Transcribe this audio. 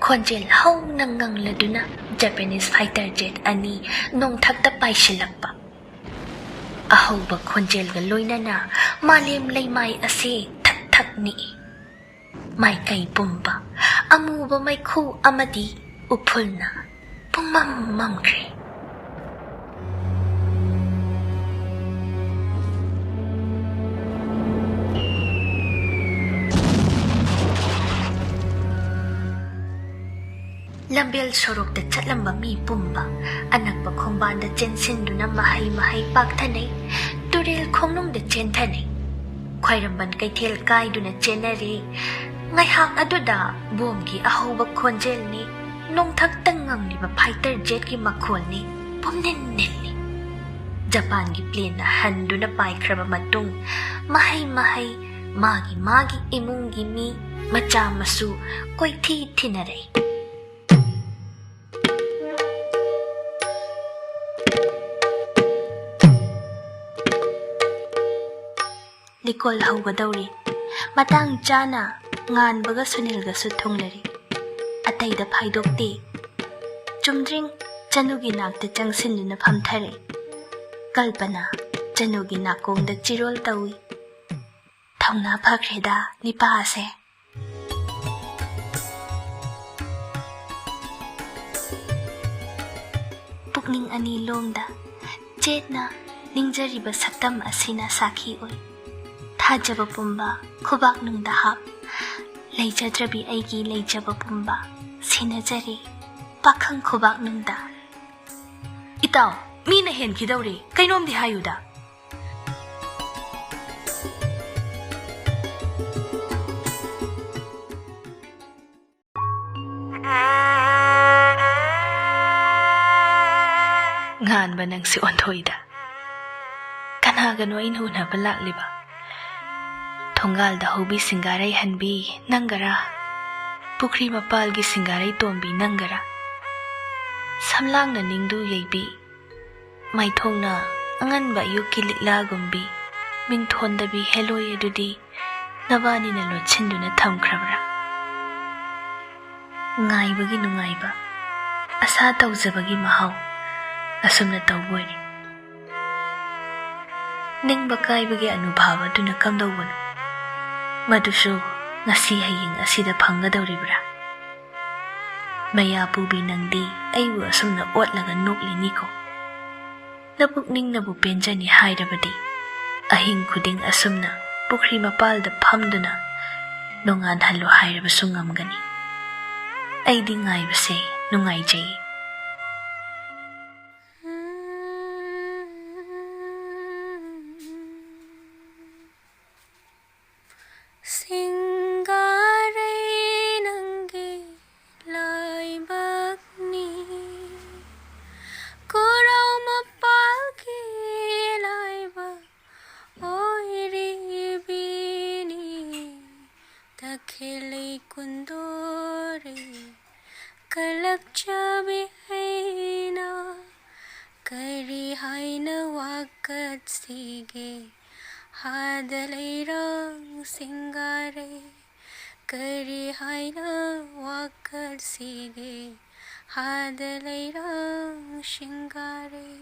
khonjel hau nangang laduna Japanese fighter jet ani nongthakta paishilakpa ahoba khonjel ga loinana malem leimai ase thak thak ni mai kai pumba amuba mai khu amadi uphulna pumam mamkre Lambel sorok da chatlamba mi pumba anakpa khomban da chensin duna mahai pakthanai turel khongnong da chenthanai khwairamban kaithel kai duna chenare ngai hak aduda bomgi ahoba khonjel ni nongthak tangang ni ba fighter jet ki makhol ni pomnen nelli Japan gi plane na handuna pai khraba matung mahai magi imung gi mi macha masu koithi thinare Likol haugadawri matang chana ngan baga sunil ga su thonglari atai da phaidokti chumdring chanugi nakta changsinuna phamthare kalpana chanugi nakong da chirol tawi thongna phakreda nipa ase pukning ani lomda chetna ningjariba saktam asina sakhi oi Thajaba pumba khubak nungda hap leijadrabi aigi leijaba pumba sinajari pakhang khubak nungda Itaw mina hen kidawri kainom di hayuda Ngan ba nang si Onthoida Kanagano inhuna balakliba Thongal da hobi singarai hanbi nangara Pukri mapal gi singarai tombi nangara Samlang na ningdu yeibi Mai thongna angan ba yuki likla gumbi Ming thonda bi hello yedudi Nabani na lotsindu na thamkrabra Ngai bagi nungai ba Asa tawzabagi mahaw Asumna tawbori Ning bakai bagi anubhava duna kamdawano Madusu ngasi haying asida phanggadawribra Maya pubi nangdi aibu asumna otlaga noklini ko Napukning nabu penjani hairabadi Ahing kuding asumna pukri mapalda phamduna Nongan halo hairabasu ngamgani Aidi ngaibase nungaijay Hadalairang shingare